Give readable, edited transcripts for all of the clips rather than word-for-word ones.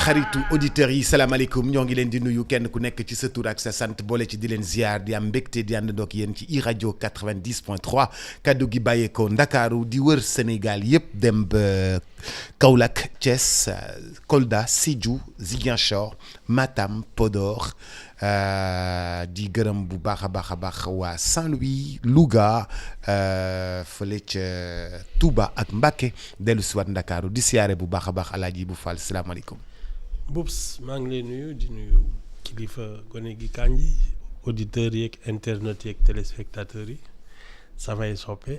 xaritu auditeurs yi salaamaaleykum ñoo ngi leen di nuyu kenn ku nekk ci sa tur ak sa sant boole ci di leen ziar di am mbégte di àndandoo ak yéen ci iRadio 90.3 kaddu gi bàyyeekoo Ndakaaru di wër Sénégal yëpp dem ba Kaolack Thiès Kolda Sédhiou Ziguinchor Matam Podor di gërëm bu baax a baax waa Saint-Louis Louga fële ca Touba ak Mbacké dellu si waat Ndakaaru di siyaare bu baax a baax Alaaji bu Fall salaamaaleykum. Boubs maa ngi lay nuyu di nuyu kilifa gone gi Kandji auditeurs yeeg internautes yeeg téléspectateurs yi samay soppe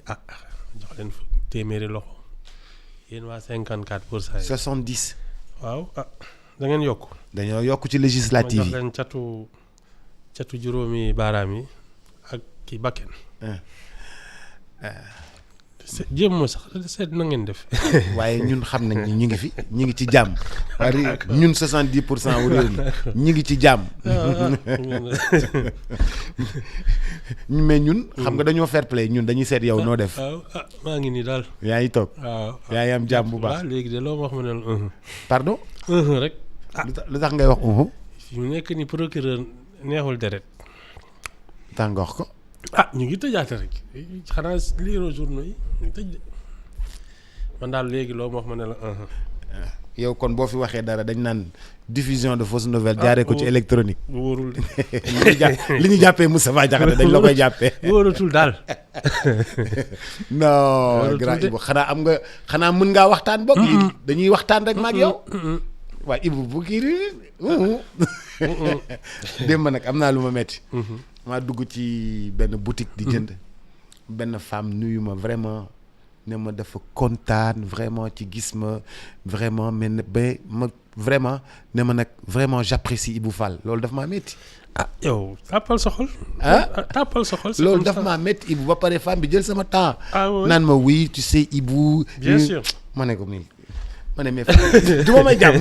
jox leen téeméeri loxo yéen waa 54%. 70. waaw da ngeen yokk. dañoo yokk ci législative yi ma jox leen catu juróomi baaraam yi ak kii bakken. jéem ma sax seet na ngeen def. waaye ñun xam nañ ni ñu ngi fi ñu ngi ci jàmm. ñun 70% wu réew mi ñu ngi ci jàmm. mais ñun. xam nga dañoo fair play ñun dañuy seet yow noo def. maa ngi nii daal. yaa ngi toog. waaw yaa ngi am jàmm bu baax. léegi de loo ma wax ma ne la. pardon. rek. lu tax ngay wax. fi mu nekk ni procureur neexul deret. tax nga wax ko. ñu ngi tëjaate rek xanaa liiroo journaux yi ñu tëj de man daal léegi loo ma wax ma ne la. yow kon boo fi waxee dara dañ naan diffusion de fausses nouvelles jaaree ko ci électronique. wóorul de. li ñu jàppee Moustapha Diakhaté dañ la koy jàppee. wóoratul daal. non grand Ibou xanaa am nga xanaa mën ngaa waxtaan boog. dañuy waxtaan rek ma ak yow. waaw Ibou bu kii démb nag am naa lu ma metti maa dugg ci benn boutique di jënd benn femme nuyu ma vraiment ne ma dafa kontaan vraiment ci gis ma vraiment mais ma vraiment ne ma nag vraiment j'apprécie Ibou Fall loolu daf maa métti. yow tàppal sa xol. tàppal sa xol. loolu daf maa métti Ibou ba pare femme bi jël sama temps. oui naan ma oui tu sais Ibou. bien sûr ma ne ko mii ma ne mais du ma may jàmm.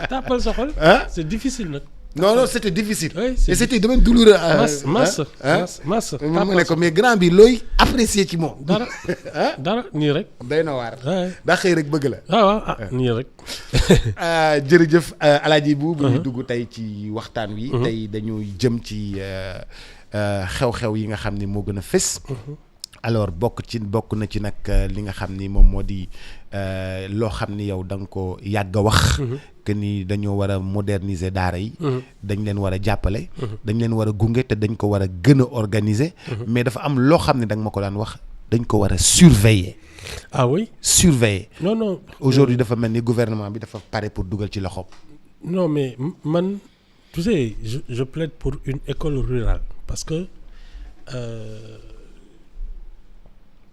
tàppal sa xol. c'est difficile nag. non c'était difficile. Oui, et c'était domaine douloureux. masse. ma ne ko mais grand bi looy apprécier ci moom. dara nii rek. day na waar. daa xëy rek bëgg la. waaw nii rek. jërëjëf Alaaji bu ñu dugg tey ci waxtaan wi. tey dañuy jëm ci xew-xew yi nga xam ni moo gën a fës. alors bokk na ci nag li nga xam ni moom moo di loo xam ni yow da nga ko yàgg a wax. que ni dañoo war a moderniser daara yi. dañ leen war a jàppale. dañ leen war a gunge te dañ ko war a gën a organiser. mais dafa am loo xam ne da nga ma ko daan wax dañ ko war a surveiller. ah oui. surveiller. non. aujourd'hui dafa mel ni gouvernement bi dafa pare pour dugal ci loxoom. non mais man tu sais je plaide pour une école rurale parce que.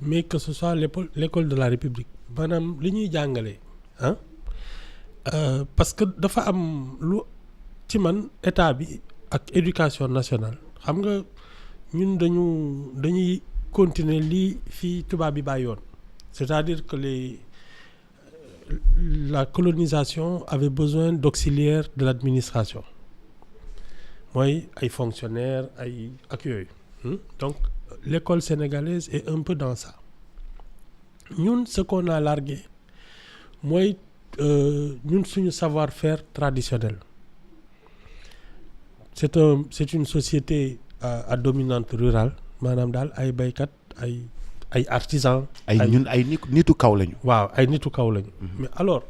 mais que ce soit l'école de la République maanaam li ñuy jàngale parce que dafa am lu ci man état bi ak éducation nationale xam nga ñun dañuy continuer lii fii tubaab bi bàyyi yoon c'est-à-dire que la colonisation avait besoin d'auxiliaires de l'administration mooy ay fonctionnaires ay ak yooyu donc l'école sénégalaise est un peu dans ça ñun ce qu'on a largué mooy ñun suñu savoir-faire traditionnel c'est une société à dominante rurale maanaam daal ay baykat ay artisans. ñun ay nitu kaw lañu. waaw ay nitu kaw lañu. mais alors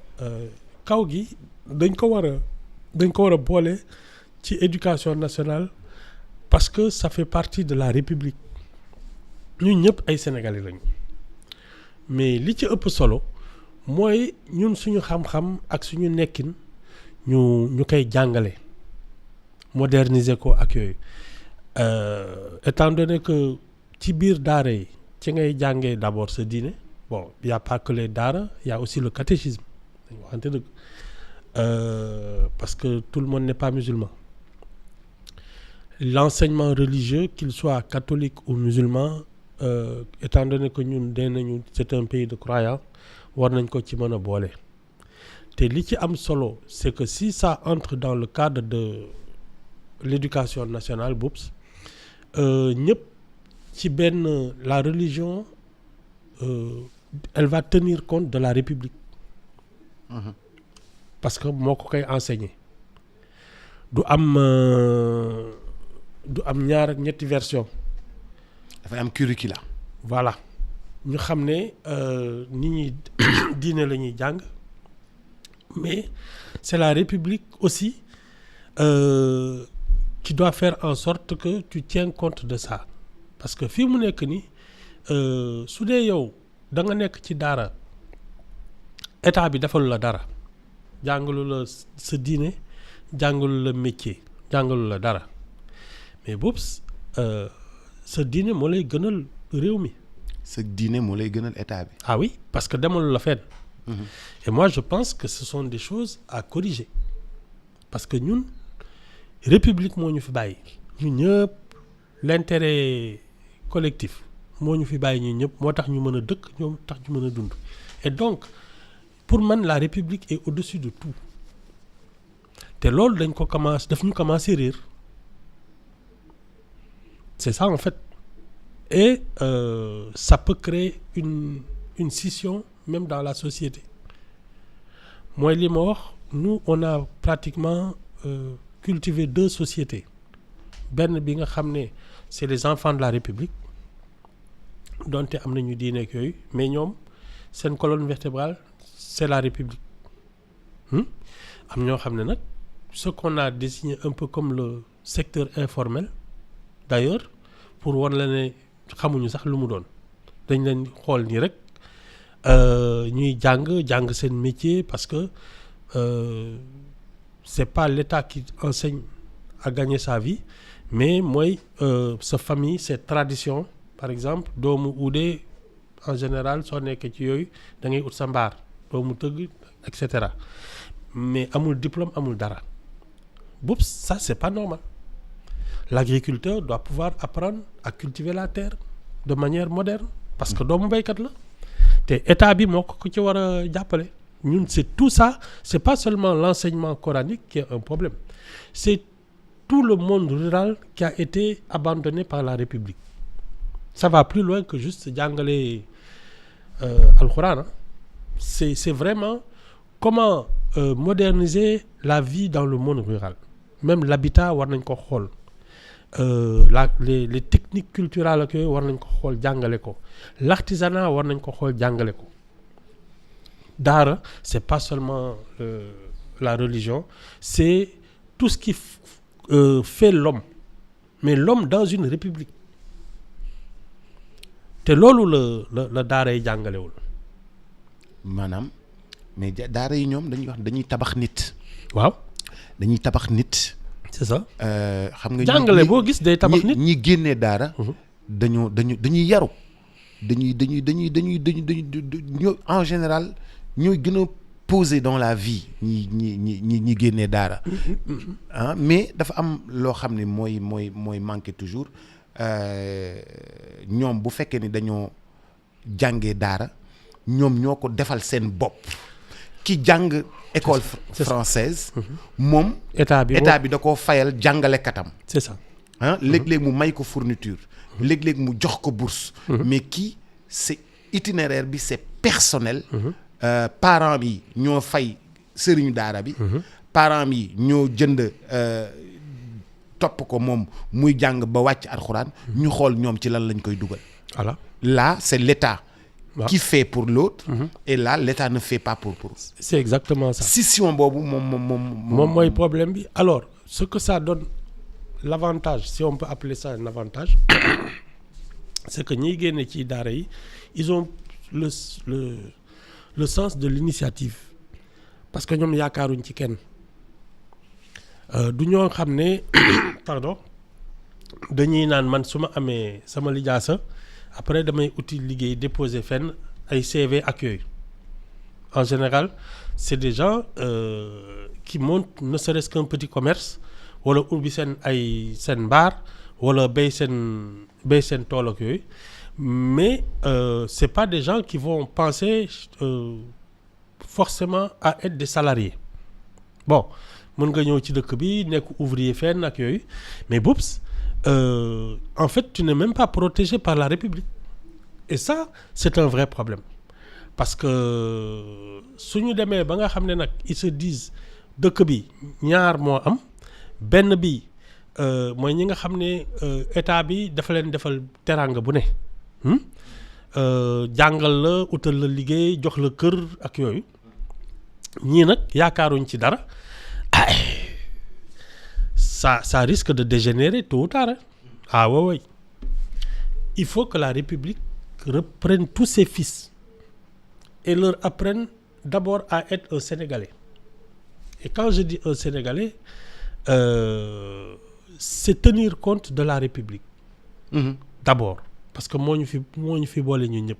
kaw gi dañ ko war a boole ci éducation nationale parce que ça fait partie de la République. ñun ñëpp ay sénégalais lañu mais li ci ëpp solo mooy ñun suñu xam-xam ak suñu nekkin ñu koy jàngale moderniser ko ak yooyu étant donné que ci biir daara yi ci ngay jàngee d'abord sa diine bon y a pas que les daara y a aussi le catéchisme dañu waxante dëgg parce que tout le monde n'est pas musulman l'enseignement religieux qu'il soit catholique ou musulman étant donné que ñun dee nañu c'est un pays de croyants war nañ ko ci mën a boole te li ci am solo c'est que si ça entre dans le cadre de l'éducation nationale Boubs ñëpp ci benn la religion elle va tenir compte de la République. parce que moo ko koy enseigner du am ñaar ak ñetti version dafay am curricula. voilà ñu xam ne nit ñi diine la ñuy jàng mais c'est la République aussi qui doit faire en sorte que tu tiens compte de ça parce que fii mu nekk ni su dee yow da nga nekk ci daara état bi defalu la dara jàngalu la sa diine jàngalu la métier jàngalu la dara mais boobu sa diine moo lay gënal réew mi. sa diine moo lay gënal état bi. ah oui parce que demalu la fenn. Et moi je pense que ce sont des choses à corriger parce que ñun république moo ñu fi bàyyi ñun ñëpp l'intérêt collectif moo ñu fi bàyyi ñun ñëpp moo tax ñu mën a dëkk ñoom tax ñu mën a dund et donc pour man la république est au-dessus de tout te loolu daf ñu commencé réer c'est ça en fait et ça peut créer une scission même dans la société mooy li ma wax nous on a pratiquement cultivé deux sociétés benn bi nga xam ne c'est les enfants de la République donte am nañu diine ak yooyu mais ñoom seen colonne vertébrale c'est la République am ñoo xam ne nag ce qu'on a désigné un peu comme le secteur informel d'ailleurs pour wan la ne xamuñu sax lu mu doon dañ leen xool nii rek ñuy jàng seen métier parce que c'est pas l'État qui enseigne à gagner sa vie mais mooy sa famille ses traditions par exemple doomu uude en général soo nekkee ci yooyu da ngay ut sa mbaar doomu tëgg et cetera mais amul diplôme amul dara boobu ça c'est pas normal l'agriculteur doit pouvoir apprendre à cultiver la terre de manière moderne parce que doomu béykat la te état bi moo ko ci war a jàppale ñun c'est tout ça c'est pas seulement l'enseignement coranique qui est un problème c'est tout le monde rural qui a été abandonné par la République ça va plus loin que juste jàngale alxuraan c'est vraiment comment moderniser la vie dans le monde rural même l'habitat war nañ ko xool les techniques culturelles ak yooyu war nañ ko xool jàngale ko l'artisanat war nañ ko xool jàngale ko daara c'est pas seulement la religion c'est tout ce qui fait l'homme mais l'homme dans une république te loolu la daara yi jàngalewul maanaam mais daara yi ñoom dañuy wax dañuy tabax nit. waaw dañuy tabax nit. c'est ça. xam nga jàngale boo gis day tabax nit ñi génnee daara. dañuy yaru. dañuy en général ñooy gën a poser dans la vie ñi génnee daara. ah mais dafa am loo xam ne mooy manquer toujours ñoom bu fekkee ni dañoo jàngee daara ñoom ñoo ko defal seen bopp. ki jàng école française moom état bi da koo fayal jàngalekatam. c'est ça. ah léeg-léeg mu may ko fourniture. léeg-léeg mu jox ko bourse. mais kii c'est itinéraire bi c'est personnel. parents bi ñoo fay sëriñu daara bi. parents bi ñoo jënd topp ko moom muy jàng ba wàcc alxuraan. ñu xool ñoom ci lan lañ koy dugal. voilà là c'est l'État qui fait pour l'autre. Et là l'État ne fait pas pour. c'est exactement ça. scission boobu moom mooy problème bi alors ce que ça donne l'avantage si on peut appeler ça un avantage c'est que ñiy génne ci daara yi ils ont le sens de l'initiative parce que ñoom yaakaaruñ ci kenn du ñoo xam ne pardon dañuy naan man su ma amee sama lijaasa après damay uti liggéey déposer fenn ay CV ak yooyu en général c'est des gens qui montent ne serait-ce qu'un petit commerce wala ubbi seen mbaar wala béy seen tool ak yooyu mais c'est pas des gens qui vont penser forcément à être des salariés bon mën nga ñëw ci dëkk bi nekk ouvrier fenn ak yooyu mais boops en fait tu n'es même pas protégé par la République et ça c'est un vrai problème parce que suñu demee ba nga xam ne nag ils se disent dëkk bi ñaar moo am benn bi mooy ñi nga xam ne état bi dafa leen defal teraanga bu ne jàngal la utal la liggéey jox la kër ak yooyu ñii nag yaakaaruñ ci dara ça risque de dégénérer tôt ou tard. Ah ouais. Il faut que la République reprenne tous ses fils et leur apprenne d'abord à être un Sénégalais. Et quand je dis un Sénégalais, c'est tenir compte de la République. D'abord. Parce que moi, je suis bolé ñun ñëpp.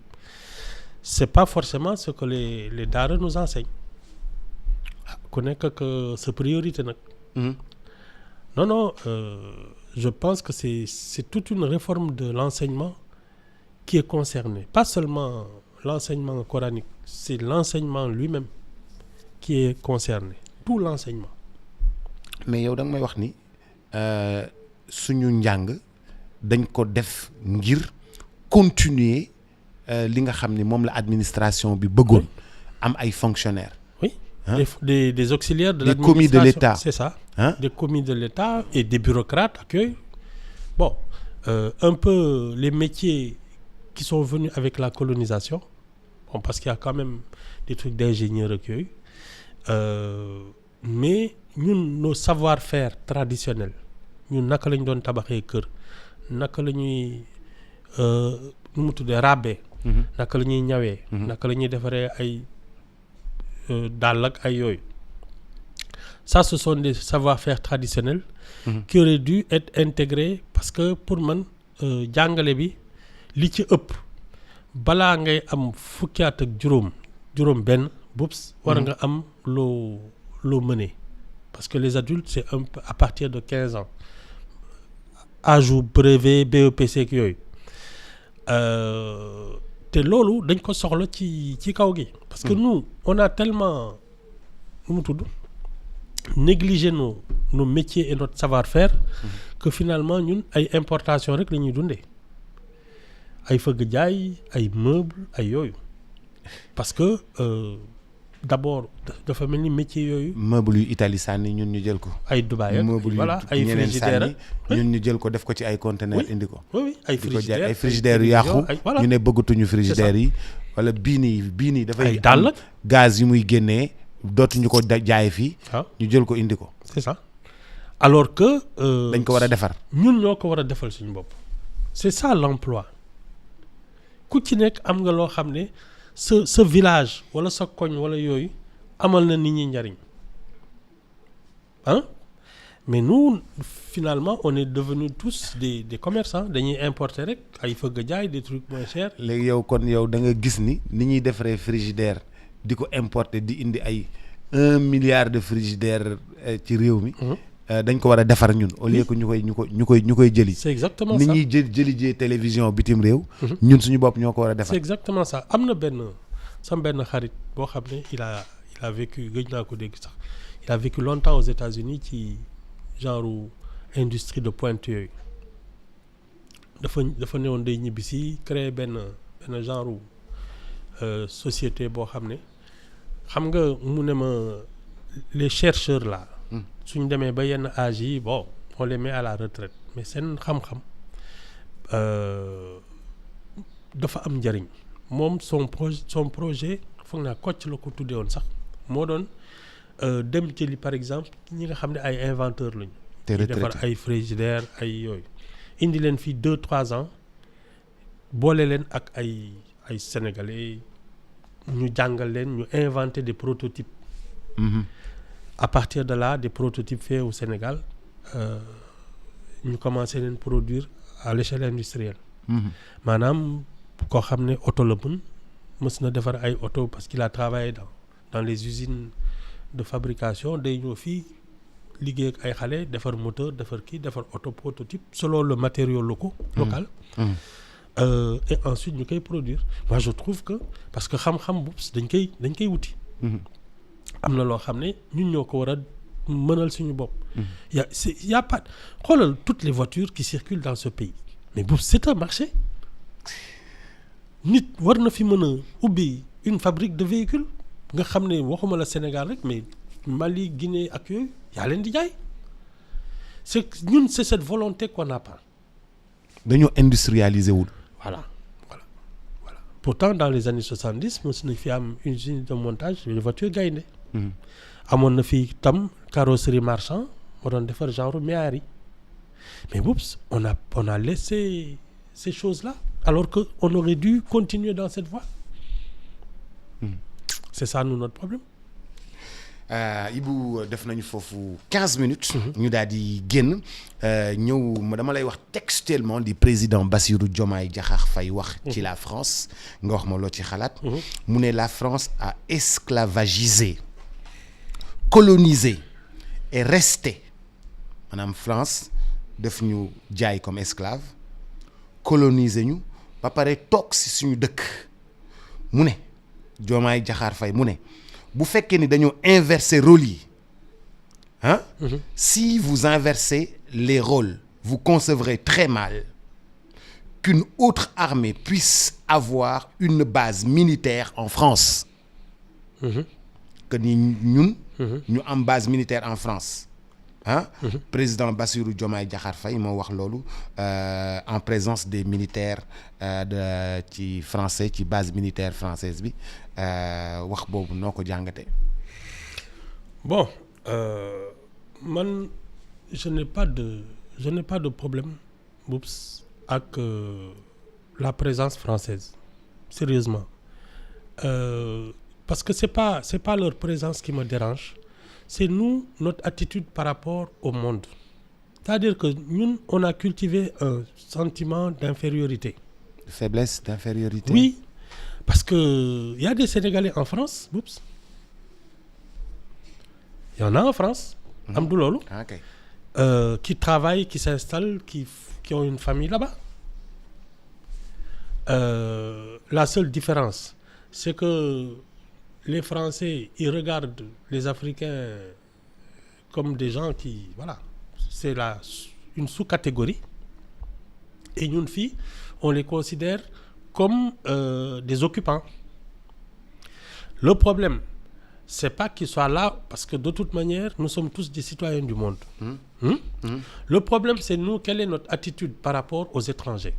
C'est pas forcément ce que les daara nous enseignent. Connaître que c'est priorité nag. Non, je pense que c'est toute une réforme de l'enseignement qui est concernée. Pas seulement l'enseignement coranique, c'est l'enseignement lui-même qui est concerné. Tout l'enseignement. Mais yow da nga may wax ni suñu njàng dañ ko def ngir continuer li nga xam ni moom la administration bi bëggoon am ay fonctionnaires. Oui. Hein? Des auxiliaires de l'administration. Des commis de l'État. C'est ça. Hein? Des commis de l'État et des bureaucrates accueillent. Bon, un peu les métiers qui sont venus avec la colonisation. Bon, parce qu'il y a quand même des trucs d'ingénieurs accueillis. Mais ñun nos savoir-faire traditionnels ñun naka lañ doon tabaxee kër naka la ñuy nu mu tuddee ràbbee. naka la ñuy ñawee. naka la ñuy defaree ay dàll ak ay yooyu. Ça, ce sont des savoir-faire traditionnels qui auraient dû être intégrés parce que pour man jàngale bi li ci ëpp balaa ngay am fukki at ak juróom benn boops war nga am loo mënee parce que les adultes c'est un peu à partir de 15 ans âge u brevet BEPC ak yooyu te loolu dañ ko soxla ci kaw gi parce que nous on a tellement nu mu tudd négliger nos métiers et notre savoir-faire que finalement ñun ay importation rek la ñuy dundee ay fëgg jaay ay meubles ay yooyu parce que d'abord dafa mel ni métier yooyu. meubles yu Italie sànni ñun ñu jël ko. ay Dubaï ak voilà ay frigidaires ñun ñu jël ko def ko ci ay conteneurs indi ko. oui ay frigidaires ay frigidaires yu yàqu. ñu ne bëggatuñu frigidaires yi. wala bii nii dafay. ay dàll gaz yi muy génnee. dootuñu ko jaay fii. ñu jël ko indi ko. c'est ça alors que. dañ ko war a defar. ñun ñoo ko war a defal suñu bopp. c'est ça l'emploi ku ci nekk am nga loo xam ne sa village wala sa koñ wala yooyu amal na nit ñi njariñ mais nous finalement on est devenus tous des commerçants dañuy importer rek ay fëgg jaay des trucs moins chers. léegi yow da nga gis ni ñuy defaree frigidaire. di ko importer di indi ay 1 milliard de frigidaires ci réew mi. dañ ko war a defar ñun au lieu que ñu koy jëli. c'est exactement ça ni ñuy jëli télévision bitim réew. ñun suñu bopp ñoo ko war a defar. c'est exactement ça am na sama benn xarit boo xam ne il a vécu gëj naa ko dégg sax il a vécu longtemps aux États-Unis ci genre industrie de pointe yooyu dafa newoon day ñibbisi créer benn genre société boo xam ne. xam nga mu ne ma les chercheurs là suñ demee ba yenn âge yi bon on les met à la retraite mais seen xam-xam dafa am njëriñ moom son projet foog naa Kocc la ko tuddee woon sax moo doon dem jëli par exemple ñi nga xam ne ay inventeurs lañu. te retraité defar ay frigidaires ay yooyu indi leen fii 2-3 ans boole leen ak ay sénégalais. ñu jàngal leen ñu inventer des prototypes. À partir de là des prototypes faits au Sénégal ñu commencé leen produire à l'échelle industrielle. maanaam koo xam ne oto la mës na defar ay oto parce qu'il a travaillé dans les usines de fabrication day ñëw fii liggéey ak ay xale defar moteur defar oto prototype selon le matériau local. Et ensuite ñu koy produire moi je trouve que parce que xam-xam boobu dañ koy wuti. am na loo xam ne ñun ñoo ko war a mënal suñu bopp. y a pas xoolal toutes les voitures qui circulent dans ce pays mais boobu c'est un marché nit war na fi mën a ubbi une fabrique de véhicules nga xam ne waxuma la Sénégal rek mais Mali Guinée ak yooyu yaa leen di jaay c'est ñun c'est cette volonté qu'on n'a pas. dañoo industrialiser wul. Voilà. Pourtant dans les années 70 mos na fi am une usine de montage de voitures Gaïndé. amoon na fi tam carrosserie marchand moo doon defar genre Méhari mais oups on a laissé ces choses-là alors que on aurait dû continuer dans cette voie. C'est ça nous notre problème. Ibou def nañu foofu 15 minutes. ñu daal di génn ñëw dama lay wax textuellement di président Bassirou Diomaye Diakhar Faye wax ci la France nga wax ma loo ci xalaat. mu ne la France a esclavagisé colonisé et resté maanaam France def ñu jaay comme esclave coloniser ñu ba pare toog si suñu dëkk mu ne Diomaye Diakhar Faye mu ne. bu fekkee ni dañoo inverser rôles yi ah. Si vous inversez les rôles vous concevrez très mal qu'une autre armée puisse avoir une base militaire en France. Que ni ñun. ñu am base militaire en France ah. Président Bassirou Diomaye Diakhar Faye moo wax loolu en présence des militaires ci français ci base militaire française bi. wax boobu noo ko jàngatee. Bon man je n'ai pas de problème boops ak la présence française sérieusement parce que c'est pas leur présence qui me dérange c'est nous notre attitude par rapport au monde c'est-à-dire que ñun on a cultivé un sentiment d'infériorité. De faiblesse, d'infériorité. Oui. Parce que y a des Sénégalais en France, oups. Il y en a en France, am du loolu. Okay. Qui travaillent, qui s'installent, qui ont une famille là-bas. La seule différence, c'est que les Français, ils regardent les Africains comme des gens qui, voilà, c'est une sous-catégorie. Et ñun fii, on les considère comme des occupants. Le problème, c'est pas qu'ils soient là parce que de toute manière, nous sommes tous des citoyens du monde. Le problème, c'est nous, quelle est notre attitude par rapport aux étrangers.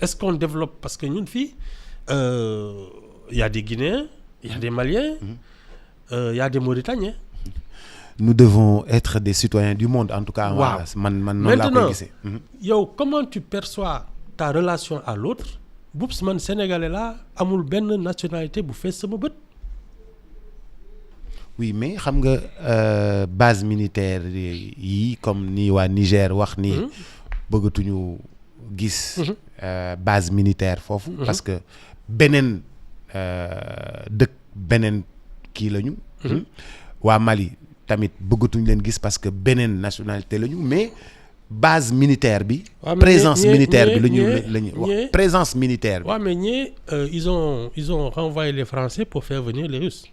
Est-ce qu'on développe, parce que ñun fii, il y a des Guinéens, il y a des Maliens, il y a des Mauritaniens. Nous devons être des citoyens du monde, en tout cas. Waaw. Man noonu laa koy gisee. Yow, comment tu perçois ta relation à l'autre boops man sénégalais la amul benn nationalité bu fees sama bët. Oui mais xam nga base militaire yi comme ni waa Niger wax ni bëggatuñu gis base militaire foofu parce que beneen dëkk beneen kii lañu. waa Mali tamit bëggatuñu leen gis parce que beneen nationalité lañu mais base militaire bi. présence militaire bi lañu wax présence militaire bi. waaw mais ñii ils ont renvoyé les Français pour faire venir les Russes.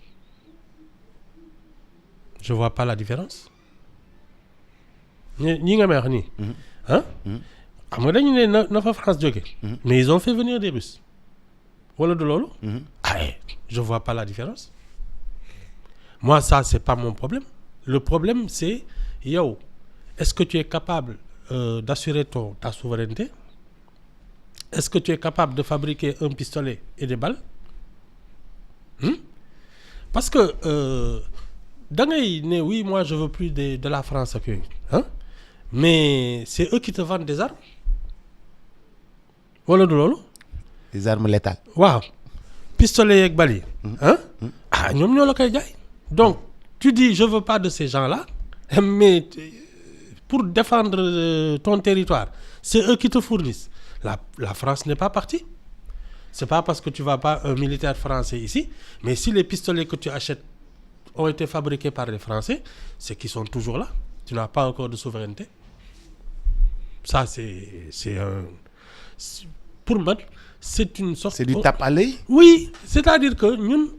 Je vois pas la différence. ñi nga may wax nii. ah. xam nga dañu ne na fa France jóge. mais ils ont fait venir des Russes. wala du loolu. Je vois pas la différence. Moi ça c'est pas mon problème. Le problème c'est yow est-ce que tu es capable d'assurer ta souveraineté? Est-ce que tu es capable de fabriquer un pistolet et des balles? Parce que da ngay ne oui moi je veux plus de la France ak yooyu mais c'est eux qui te vendent des armes wala du loolu. Des armes létales. waaw pistolet yeeg bal yi. ñoom ñoo la koy jaay. Donc tu dis je veux pas de ces gens-là mais pour défendre ton territoire c'est eux qui te fournissent. La France n'est pas partie. C'est pas parce que tu vas pas un militaire français ici mais si les pistolets que tu achètes ont été fabriqués par les Français, c'est qu'ils sont toujours là. Tu n'as pas encore de souveraineté. Ça pour moi, c'est une sorte. C'est du tape à l'œil. Oui, c'est-à-dire que nous,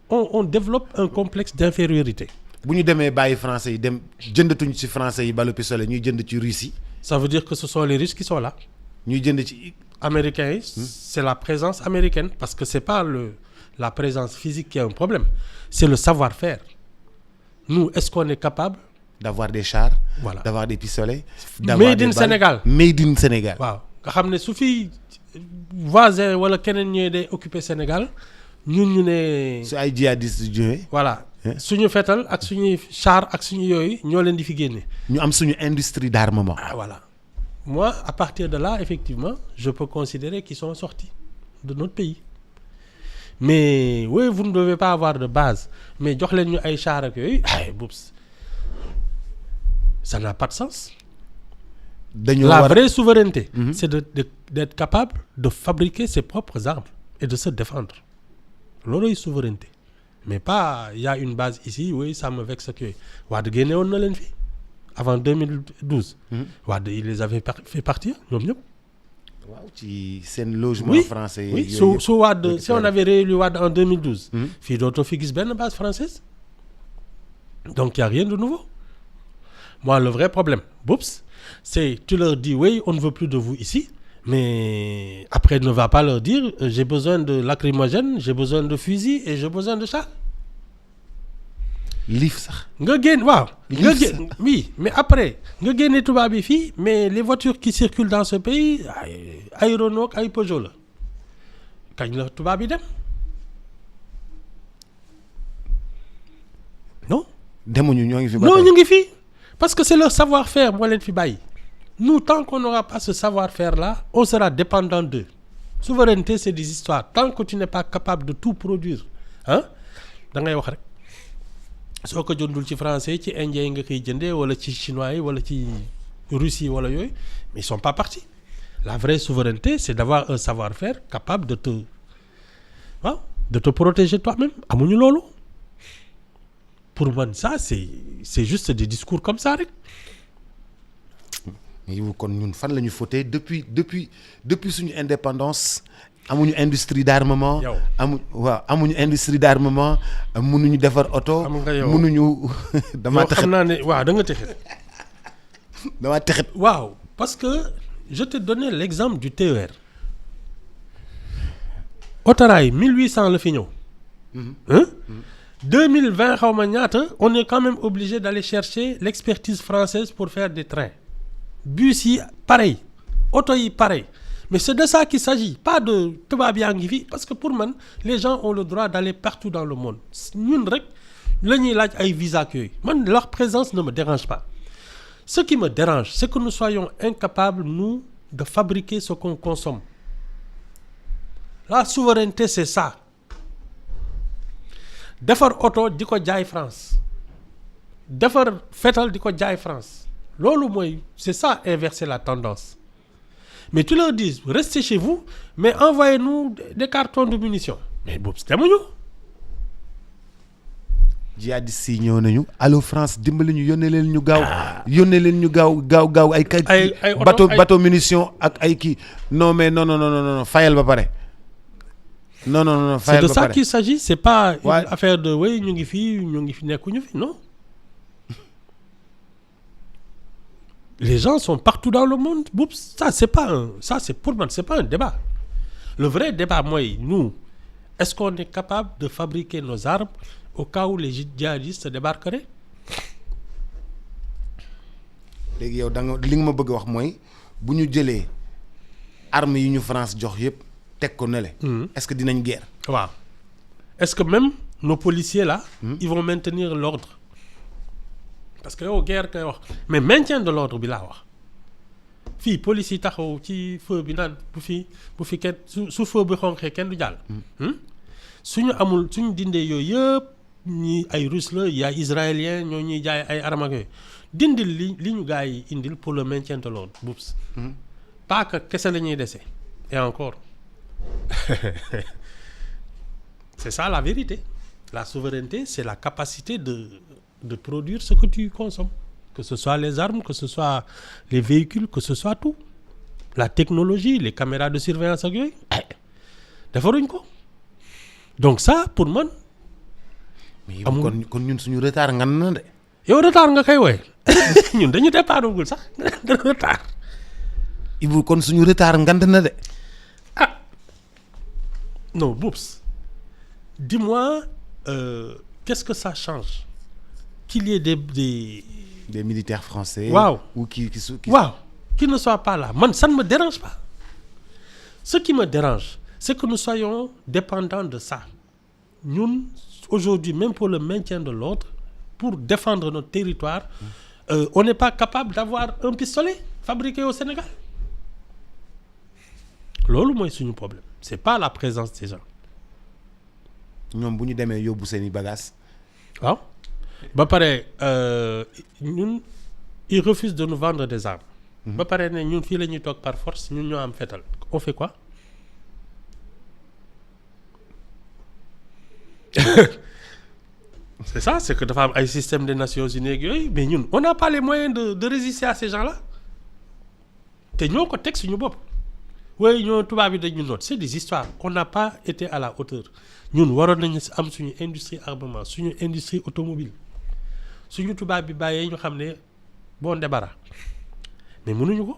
on développe un complexe d'infériorité. Bu ñu demee bàyyi français yi dem jëndatuñ ci français yi balu pistolet ñuy jënd ci Russie. Ça veut dire que ce sont les Russes qui sont là. ñuy jënd ci américains yi c'est la présence américaine parce que c'est pas la présence physique qui est un problème c'est le savoir-faire nous est-ce qu'on est capable d'avoir des chars. Voilà. D'avoir des pistolets. Made in Sénégal. Made in Sénégal. waaw nga xam ne su fi voisin wala keneen ñëwee day occuper Sénégal ñun ñu ne. su ay djihadistes ñëwee. voilà suñu fetal ak suñuy char ak suñu yooyu ñoo leen di fi génne. ñu am suñu industrie d'armement. ah voilà moi à partir de là effectivement je peux considérer qu'ils sont sortis de notre pays mais oui vous ne devez pas avoir de base mais jox leen ñu ay char ak yooyu ay boops ça n'a pas de sens. La vraie souveraineté, c'est d'être capable de fabriquer ses propres armes et de se défendre. Loolu souveraineté. Mais pas, il y a une base ici, oui, ça me vexe que Wade génne woon na leen fi avant 2012. Wade il les avait fait partir ñoom ñëpp. waaw ci seen logement français. Oui, su Wade si on avait réélu Wade en 2012. fii dootoo fi gis benn base française. Donc il y a rien de nouveau. Moi le vrai problème, boups, c'est tu leur dis oui on ne veut plus de vous ici mais après ne va pas leur dire j'ai besoin de lacrymogène j'ai besoin de fusil et j'ai besoin de char. liif sax. nga génn waaw. nga génn oui mais après nga génne tubaab yi fii mais les voitures qui circulent dans ce pays ay Renault ay Peugeot la kañ la tubaab yi dem non. demuñu ñoo ngi fi. non ñu ngi fii parce que c'est leur savoir-faire moo leen fi bàyyi. Nous, tant qu'on n'aura pas ce savoir-faire-là, on sera dépendant d'eux. Souveraineté, c'est des histoires. Tant que tu n'es pas capable de tout produire, hein, da ngay wax rek soo ko jëndul ci français ci indien yi nga koy jëndee wala ci chinois yi wala ci russie wala yooyu mais ils sont pas partis. La vraie souveraineté, c'est d'avoir un savoir-faire capable de te protéger toi-même. Amuñu loolu. Pour moi, ça, c'est juste des discours comme ça rek. yow kon ñun fan la ñu fauté depuis suñu indépendance amuñu industrie d'armement. amuñu industrie d'armement mënuñu defar oto. mënuñu. damaa taxit xam naa ne waaw da nga taxit. damaa taxit. waaw parce que je te donnais l'exemple du TER. autorail 1800 la fi ñëw. 2020 xaw ma ñaata on est quand même obligé d'aller chercher l'expertise française pour faire des trains. bus yi pareil oto yi pareil mais c'est de ça qu'il s'agit pas de tubaab yaa ngi fi parce que pour man les gens ont le droit d'aller partout dans le monde ñun rek la ñuy laaj ay visa ak yooyu man leur présence ne me dérange pas ce qui me dérange c'est que nous soyons incapables nous de fabriquer ce qu'on consomme. La souveraineté c'est ça defar oto di ko jaay France defar fetal di ko jaay France. Loolu mooy c'est ça inverser la tendance mais tu leur dis restez chez vous mais envoyez-nous des cartons de munitions mais boobu demuñu. jihadistes yi ñëw nañu allo France dimbali ñu yónnee leen ñu gaaw. yónnee leen ñu gaaw ay bateau munitions ak ay kii non mais non fayal ba pare. non fayal ba pare. C'est de ça qu'il s'agit c'est pas une affaire de oui ñu ngi fi nekkuñu fi non. Les gens sont partout dans le monde. Oups, c'est pour moi, c'est pas un débat. Le vrai débat, moi, nous, est-ce qu'on est capable de fabriquer nos armes au cas où les djihadistes débarqueraient? léegi yow da nga li nga ma bëgg a wax mooy bu ñu jëlee armes yi ñu France jox yëpp teg ko ne le. Est-ce que dinañ guerre? waaw est-ce que même nos policiers là. ils vont maintenir l'ordre? Parce que yow guerre kay wax mais maintien de l'ordre bi laa wax fii police yi taxaw ci feu bi naan bu fi kenn su feu bi xonqee kenn du jàll. suñu dindee yooyu yëpp ñi ay russe la y a israélien ñoo ñuy jaay ay armes ak yooyu dindil li ñu gars yi indil pour le maintien de l'ordre boops. pas que kese la ñuy dese et encore c'est ça la vérité la souveraineté c'est la capacité de produire ce que tu consommes, que ce soit les armes, que ce soit les véhicules, que ce soit tout. La technologie, les caméras de surveillance ak yooyu defaruñ ko donc ça pour man. mais kon ñun suñu retard ngan na de. yow retard nga koy woy ñun dañu départagul sax retard. Ibu kon suñu retard ngand na de. Non, Boups, dis-moi, qu'est-ce que ça change qu'il y ait des militaires français. Wow. Ou qui Wow, qu'ils ne soient pas là. Man, ça ne me dérange pas. Ce qui me dérange, c'est que nous soyons dépendants de ça. Nous, aujourd'hui, même pour le maintien de l'ordre, pour défendre notre territoire, on n'est pas capable d'avoir un pistolet fabriqué au Sénégal. Loolu mooy suñu problème. C'est pas la présence des gens. ñoom bu ñu demee yóbbu seeni bagages. waaw ba pare ñun ils refusent de nous vendre des armes. ba pare ne ñun fii la ñuy toog par force ñun ñoo am fetal. On fait quoi? C'est ça, c'est que dafa am ay système des Nations Unies ak yooyu mais ñun on n'a pas les moyens de résister à ces gens-là te ñoo ko teg suñu bopp. waaye ñoo tubaab yi dañu noot c'est des histoires on n'a pas été à la hauteur ñun waroon nañu am suñu industrie armement suñu industrie automobile suñu tubaab bi bàyyee ñu xam ne bon débarras mais mënuñu ko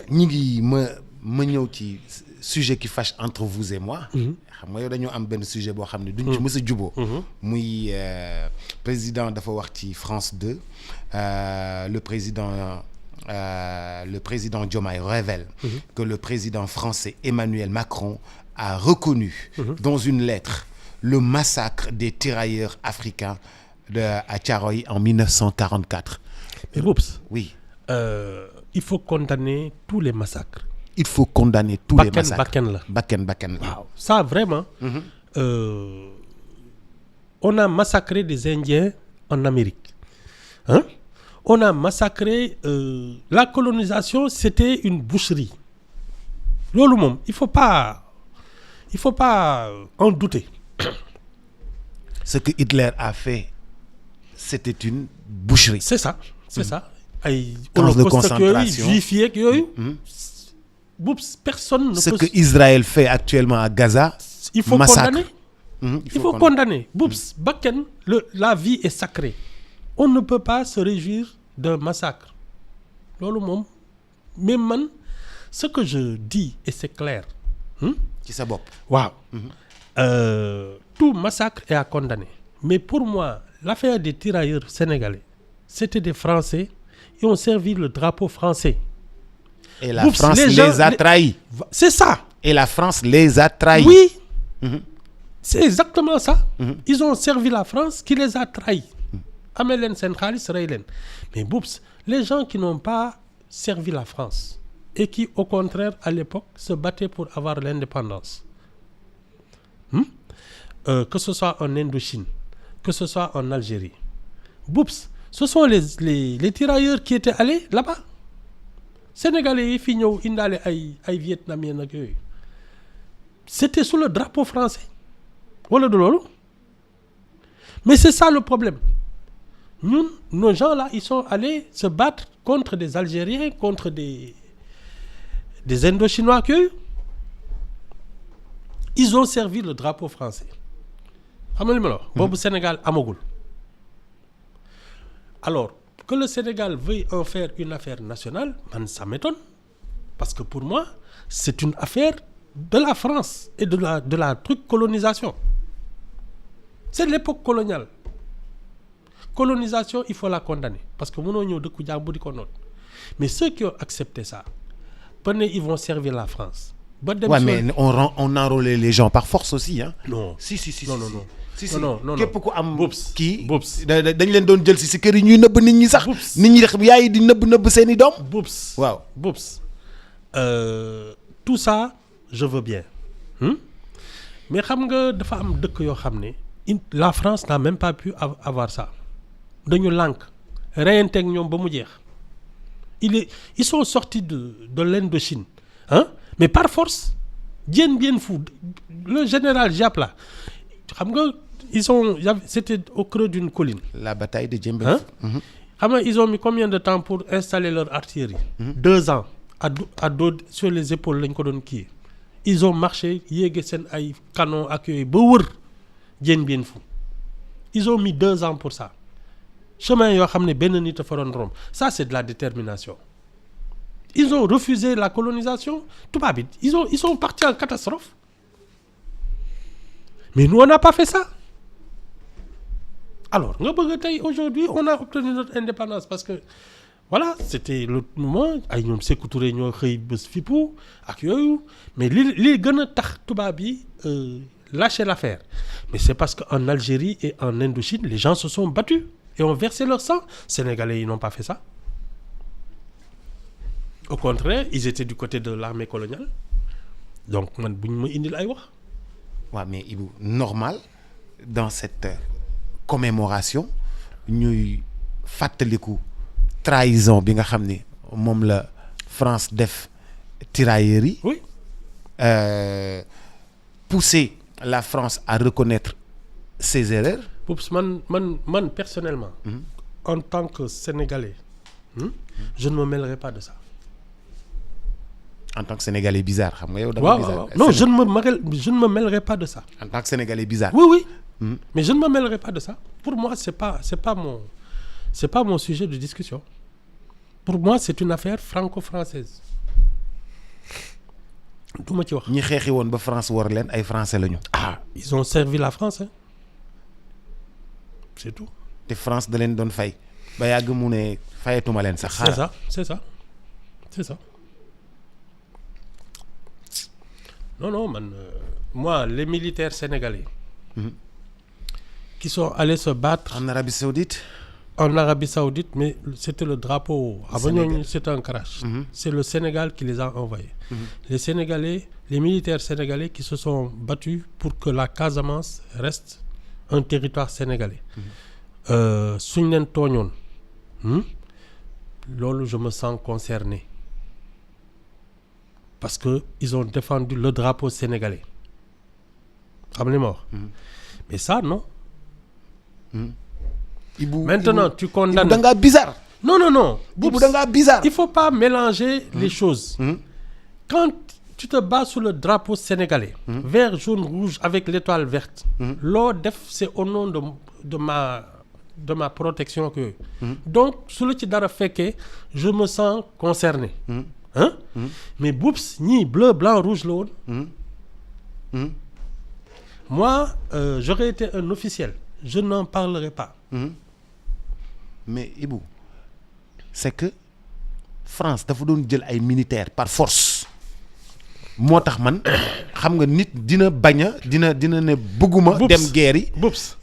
ñi ngi ma ñëw ci sujet qui fâche entre vous et moi. xam nga yow dañoo am benn sujet boo xam ne duñ ci mës a juboo muy président dafa wax ci France 2 le président Diomaye révèle que le président français Emmanuel Macron a reconnu dans une lettre le massacre des tirailleurs africains à Thiaroye en 1944. Mais Boups, oui. Il faut condamner tous les massacres. Il faut condamner tous les massacres. Bakken la. Wow. Ça vraiment, on a massacré des Indiens en Amérique. Hein? On a massacré la colonisation, c'était une boucherie. Loolu moom, il faut pas en douter. Ce que Hitler a fait, c'était une boucherie. C'est ça. Ay camps de concentration, juifs yeeg yooyu. Boups, personne ne ce peut. Ce que Israël fait actuellement à Gaza. Il faut massacre. Condamner. Il faut condamner. Boups, Bakken, la vie est sacrée. On ne peut pas se réjouir d'un massacre. Loolu moom, mais man, ce que je dis et c'est clair. Ci sa bopp. Waaw. Tout massacre est à condamner. Mais pour moi, l'affaire des tirailleurs sénégalais, c'était des Français. Ils ont servi le drapeau français. Et la France les a trahis. C'est ça. Et la France les a trahis. Oui. C'est exactement ça. Ils ont servi la France qui les a trahis. Amee leen seen xaalis rey leen. Mais Boups, les gens qui n'ont pas servi la France et qui, au contraire, à l'époque, se battaient pour avoir l'indépendance. Que ce soit en Indochine, que ce soit en Algérie. Boups, ce sont les tirailleurs qui étaient allés là-bas. Sénégalais yi fi ñëw indaale ay vietnamiens ak yooyu. C'était sous le drapeau français. Wala du loolu? Mais c'est ça le problème. Ñun, nos gens-là, ils sont allés se battre contre des Algériens, contre des Indochinois ak yooyu. Ils ont servi le drapeau français. Xam nga li ma la wax? Boobu Sénégal amagul. Alors, que le Sénégal veuille en faire une affaire nationale, man, ça m'étonne. Parce que pour moi, c'est une affaire de la France et de la truc colonisation. C'est l'époque coloniale. Colonisation, il faut la condamner. Parce que mënoo ñëw dëkku jàmbur di ko noot. Mais ceux qui ont accepté ça, ils vont servir la France. Ouais, mais on enrôlait les gens par force aussi, hein? Non. Si. Non. képp ku am kii Boups. dañ leen doon jël si kër yi ñuy nëbb nit ñi sax. nit ñi yaay di nëbb seeni doom. Boups. Waaw. Boups. Tout ça je veux bien. Mais xam nga dafa am dëkk yoo xam ne la France n'a même pas pu avoir ça. Dañu lànk reyanteeg ñoom ba mu jeex. Ils sont sortis de l'Indochine, hein? Mais par force, bien fou. Le général Giap là, xam nga c'était au creux d'une colline. La bataille de Djembel. Hein? Xam nga ils ont mis combien de temps pour installer leur artillerie? 2 ans. À dos sur les épaules lañ ko doon kii. Ils ont marché yéege seen ay canons ak yooyu ba wër bien fou. Ils ont mis 2 ans pour ça. Chemin yoo xam ne benn nit a fa doon romb. Ça c'est de la détermination. ils ont refusé la colonisation tubaab bi ils sont partis en catastrophe mais nous on n'a pas fait ça alors nga bëgg tey aujourd'hui on a obtenu notre indépendance parce que voilà c'était le moment ay ñoom Sékou Touré ñoo xëy bés fippu ak yooyu mais li gën a tax tubaab yi lâcher l'affaire mais c'est parce qu'en Algérie et en Indochine les gens se sont battus et ont versé leur sang. Sénégalais ils n'ont pas fait ça au contraire ils étaient du côté de l'armée coloniale donc man bu ñu ma indil ay wax. waaw mais Ibou normal dans cette commémoration ñuy fàttaliku trahison bi nga xam ni moom la France def tirailleurs yi. oui. Pousser la France à reconnaître ses erreurs. Poups man personnellement. En tant que Sénégalais. Je ne me mêlerai pas de ça. En tant que Sénégalais bizarre xam nga yow. waaw bizarre. Non je ne me mêlerai pas de ça. En tant que Sénégalais bizarre. oui. Mais je ne me mêlerai pas de ça. Pour moi c'est pas mon sujet de discussion. Pour moi c'est une affaire franco-française. du ma ci wax. ñi xeexi woon ba France war leen ay français lañu. Ils ont servi la France hein. C'est tout. te France da leen doon fay ba yàgg mu ne fayatuma leen sax. c'est ça. non man moi les militaires sénégalais. Qui sont allés se battre. En Arabie Saoudite. En Arabie Saoudite, mais c'était le drapeau. C'était un crash. C'est le Sénégal qui les a envoyés. Les Sénégalais, les militaires sénégalais qui se sont battus pour que la Casamance reste un territoire sénégalais. Suñ leen tooñoon. Loolu je me sens concerné. Parce que ils ont défendu le drapeau sénégalais. Xam nga li ma wax. Mais ça non. Maintenant tu condamnes. da ngaa bizarre. Non. Ibou da ngaa bizarre. Il faut pas mélanger les choses. Quand tu te bats sous le drapeau sénégalais. Vert, jaune, rouge avec l'étoile verte. Loo def c'est au nom de ma protection que. Donc su la ci dara fekkee je me sens concerné. Mais boops ñii bleu blanc rouge la woon. Moi j'aurais été un officiel. Je n'en parlerai pas. Mais Ibou c'est que France dafa doon jël ay militaires par force moo tax man xam nga nit dina bañ a dina ne bëgguma dem guerre yi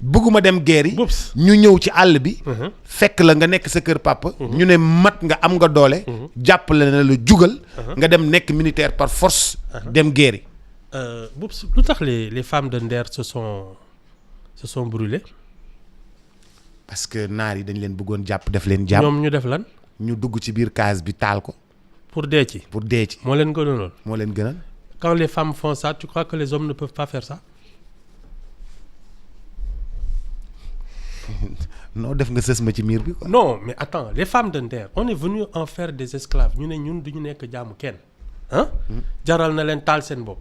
bëgguma dem guerre yi ñu ñëw ci àll bi fekk la nga nekk sa kër papa ñu ne mat nga am nga doole jàppale na la jugal nga dem nekk militaire par force dem guerre yi Boubs lu tax les femmes de Nder se sont brûlées. Parce que naar yi dañ leen bëggoon jàpp def leen jàpp. ñoom ñu def lan. ñu dugg ci biir case bi taal ko. pour dee ci. moo leen gënal. Quand les femmes font ça, tu crois que les hommes ne peuvent pas faire ça? non def nga sës ma ci miir bi quoi. Non mais attends, les femmes de Nder on est venu en faire des esclaves ñu ne ñun duñu nekk jaamu kenn ah. jaral na leen taal seen bopp.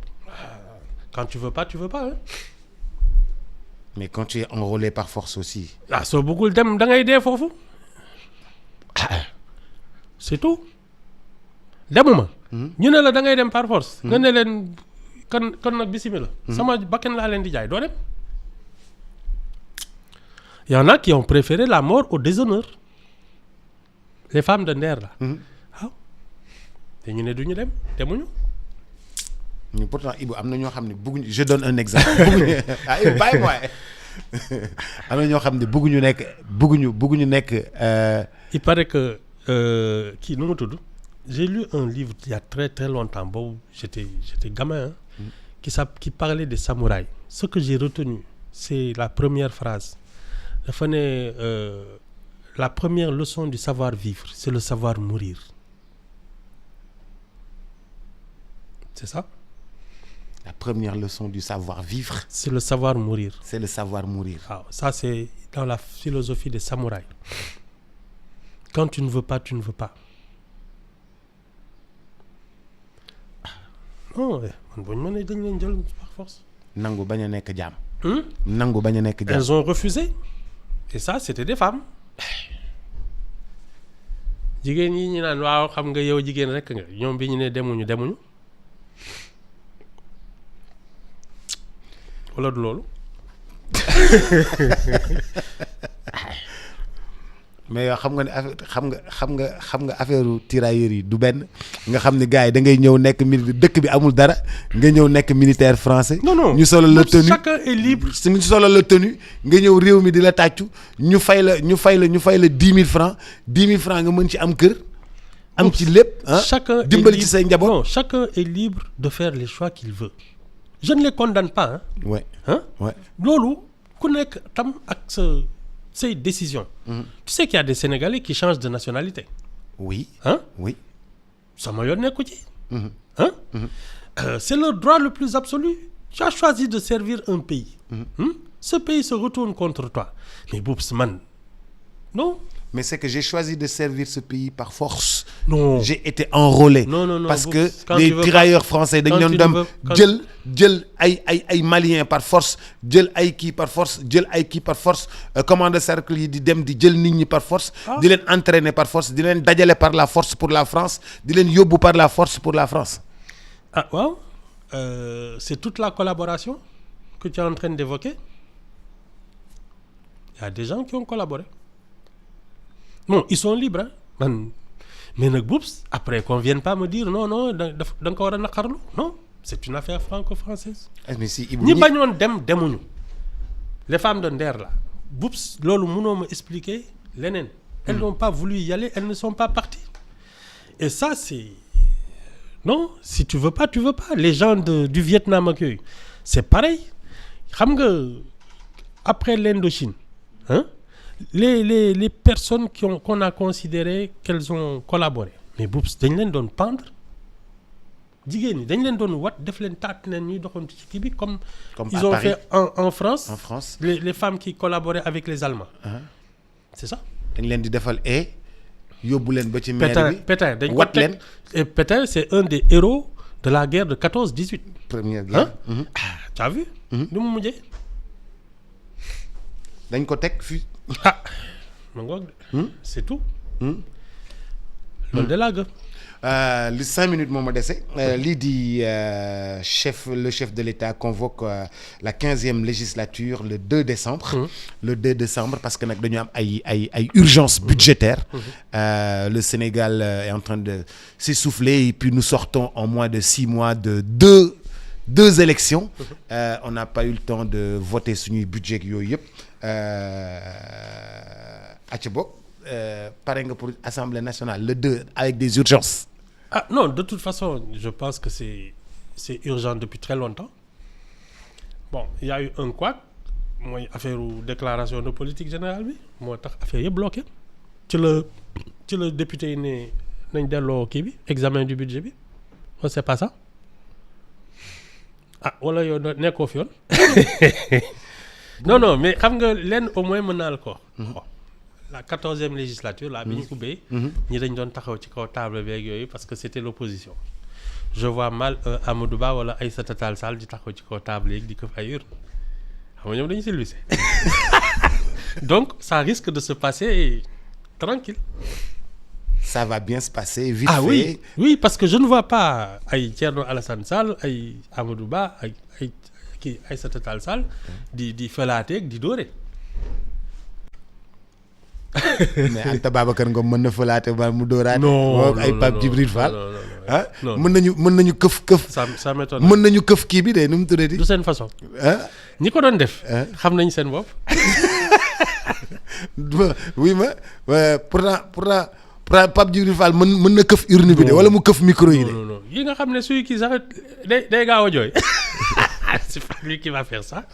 Quand tu veux pas hein. Mais quand tu es enrôlé par force aussi. Soo bëggul dem da ngay dee foofu. C'est tout. demuma. ñu ne la da ngay dem par force. nga ne leen kon nag bismillah. sama bakkan laa leen di jaay doo dem. Il y en a qui ont préféré la mort au déshonneur. Les femmes de Nder là. waaw te ñu ne duñu dem demuñu. Mais pourtant Ibou am na ñoo xam ne bëgguñu je donne un exemple bëgguñu Ibou bàyyi moi am na ñoo xam ne bëgguñu nekk. Il paraît que kii nu mu tudd. J'ai lu un livre il y a très très longtemps boobu j'étais gamin qui parlait des samouraïs. Ce que j'ai retenu c'est la première phrase dafa ne la première leçon du savoir-vivre c'est le savoir mourir. C'est ça? La première leçon du savoir-vivre. C'est le savoir mourir. C'est le savoir mourir. Ah, ça c'est dans la philosophie des samouraïs. Quand tu ne veux pas, tu ne veux pas. Non man bu ñu mënee dañ leen jël par force. nangu bañ a nekk jaam. nangu bañ a nekk jaam. Elles ont refusé et ça c'était des femmes. jigéen yi ñu naan waaw xam nga yow jigéen rek nga ñoom bi ñu ne demuñu wala du loolu. mais yow xam nga ne xam nga affaire tirailleurs yi du benn nga xam ne gars yi da ngay ñëw nekk militaire dëkk bi amul dara nga ñëw nekk militaire français. non ñu solo la tenue chacun est libre. ñu solo la tenue nga ñëw réew mi di la tàccu ñu fay la 10 000 francs 10 000 francs nga mën ci am kër. am ci lépp ah chacun dimbali ci say njaboot. non chacun est libre de faire les choix qu'il veut. je ne les condamne pas hein. ouais hein ouais loolu ku nekk tam ak ces décisions. Tu sais qu'il y a des Sénégalais qui changent de nationalité. Oui. Hein? Oui. Sama yoon nekku ci. Hein? C'est le droit le plus absolu. Tu as choisi de servir un pays. Ce pays se retourne contre toi. Mais Boubs man, non. Mais c'est que j'ai choisi de servir ce pays par force. Non. J'ai été enrôlé. Non. Parce Boubs, que les tirailleurs français dañu doon dem jël ay maliens par force jël ay kii par force commande cercle yi di dem di jël nit ñi par force. di leen entraîner par force di leen dajale par la force pour la France di leen yóbbu par la force pour la France. Ah waaw c'est toute la collaboration que tu es en train d'évoquer. Il y a des gens qui ont collaboré. Non, ils sont libres hein. Mais nag Boubs après qu'on vienne pas me dire non da nga ko war a naqarlu non c'est une affaire franco-française. mais si ñi bañoon demuñu les femmes de Nder là Boubs loolu mënoo ma expliquer leneen. Elles n'ont pas voulu y aller, elles ne sont pas parties. Et ça c'est non si tu veux pas les gens du Vietnam ak yooyu c'est pareil xam nga après l'Indochine hein. Les personnes qu'on a considéré qu'elles ont collaboré mais Boubs dañ leen doon pendre jigéen ñi dañ leen doon wat def leen taat leen ñuy doxantu ci kii bi comme ils ont fait en France. En France les femmes qui collaboraient avec les Allemands. C'est ça. dañ leen di defal yóbbu leen ba ci maire bi Pétain dañ wat leen et Pétain c'est un des héros de la guerre de 14-18. Première guerre. Tu as vu. Ni mu mujjee. dañ ko teg fii. ma ngoog c'est tout. loolu de laa gëm. li 5 minutes moo ma dese lii di le chef de l'État convoque la 15e législature le 2 décembre. Le 2 décembre parce que nag dañu am ay urgence budgétaire. Le Sénégal est en train de s'essouffler et puis nous sortons en moins de 6 mois de deux élections. On n'a pas eu le temps de voter suñuy budget yooyu yëpp. acca boog pare nga pour Assemblée nationale le 2 avec des urgences. Ah non, de toute façon, je pense que c'est urgent depuis très longtemps. Bon, il y a eu un couac, mooy affaire déclaration de politique générale bi moo tax affaire yëpp bloqué ci la député yi ne nañ delloo kii bi examen du budget bi non c'est pas ça ah wala yow nekkoo fi yoon non mais xam nga lenn au moins mën naa la ko la 14e législature là bi ñu ubbee ñi dañ doon taxaw ci kaw table beeg yooyu parce que c'était l'opposition je vois mal Amadou Ba wala Aïssata Tall Sall di taxaw ci kaw table yeeg di këf ay urne xam nga ñoom dañu silvissé donc ça risque de se passer tranquille. Ça va bien se passer vite fait. Oui parce que je ne vois pas ay Thierno Alassane Sall ay Amadou Ba ay kii Aïssata Tall Sall di felaateeg di dóore. mais Anta Babacar Ngom mën na fëlaate ba mu dóoraate. non ay Pape Djibril Fall. ah mën nañu këf. ça m'étonne. mën nañu këf kii bi de nu mu tuddati. du seen façon. ñi ko doon def. xam nañ seen bopp. oui ma pourtant Pape Djibril Fall mën na këf urne bi de wala mu këf micro yi de. non yi nga xam ne suy kii sax day gaaw a jooy. c'est pas lui qui va faire ça.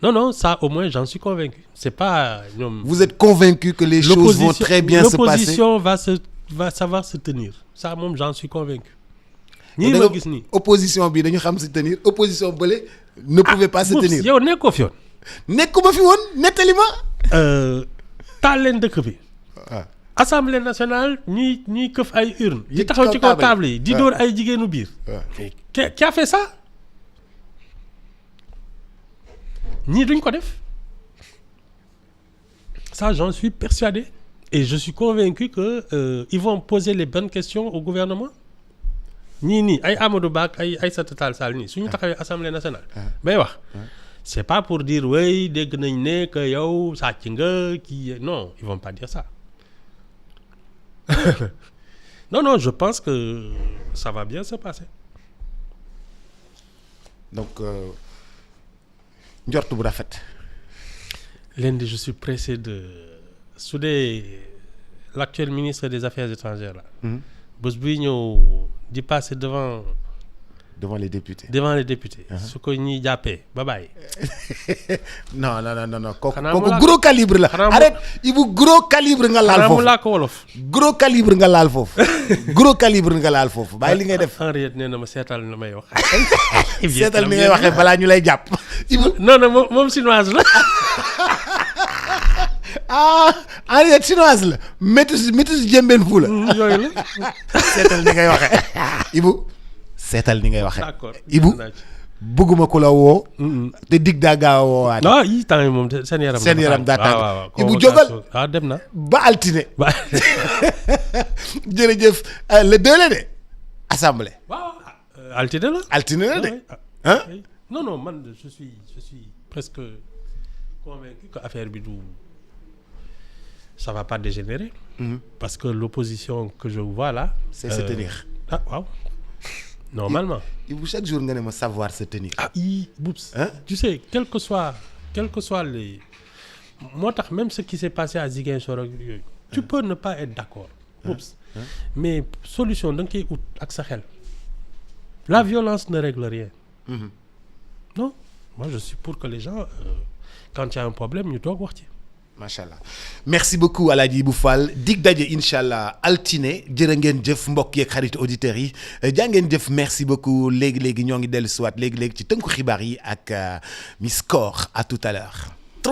Non, ça au moins j'en suis convaincu. C'est pas ñoom. Vous êtes convaincu que les choses vont très bien se passer. L'opposition va savoir se tenir. Ça moom j'en suis convaincu. ñii ma gis nii. opposition bi dañu xam se tenir opposition bële ne pouvait pas se tenir. yow nekkoo fi woon. nekkuma fi woon nettali ma. taal leen dëkk bi. Assemblée nationale ñuy këf ay urnes. yi taxaw ci kaw table yi di dóor ay jigéenu biir. qui a fait ça. ñii duñ ko def ça j'en suis persuadé. Et je suis convaincu que ils vont poser les bonnes questions au gouvernement. ñii ay Amadou Ba ak ay Aïssata Tall Sall nii suñu taxawee assemblée nationale. bay wax c'est pas pour dire oui dégg nañ ne que yow sàcc nga kii non ils vont pas dire ça. non je pense que ça va bien se passer. donc njort bu rafet. Lundi je suis pressé de su dee l'actuel ministre des Affaires étrangères là. bés buy ñëw di passer devant les députés. su ko ñuy jàppee ba bàyyi. non. xanaa kooku gros calibre la. arrête Ibou gros calibre nga laal foofu. xanaa mu laa ko wolof. gros calibre nga laal foofu. gros calibre nga laal foofu bàyyi li ngay def. Henriette nee na ma seetal na may wax. seetal ni ngay waxee balaa ñu lay jàpp. Ibou non moom chinoise la. Henriette chinoise la. métis jëmbeen fu la. yooyu la. seetal ni ngay waxee. Ibou seetal ni ngay waxee. d'accord Ibou bëgguma ku la woo. te dig daa gaaw a woowaat. non yii temps yi moom seen yaram. daa tàng waaw Ibou jógal. dem na. ba altine. jërëjëf le 2 la de. assemblée. waaw altine la de. ah non man je suis presque convaincu que affaire bi du ça va pas dégénérer. parce que l'opposition que je vois là. c'est se tenir. waaw. normalement. Ibou chaque jour nga ne ma savoir se tenir. Boups. Tu sais quel que soit les moo tax même ce qui s'est passé à Ziguinchor ak yooyu. tu peux ne pas être d'accord. Boups. mais solution da nga koy ut ak sa xel. la violence ne règle rien. non moi je suis pour que les gens quand il y a un problème ñu toog wax ci. macha allah merci beaucoup Alaaji Ibou Fall dig daje incha allah altine jërë ngeen jëf mbokk yeeg xarit auditeurs yi jaa ngeen jëf merci beaucoup léegi ñoo ngi dellu si waat léegi ci tënku xibaar yi ak Miss Cor à tout à l'heure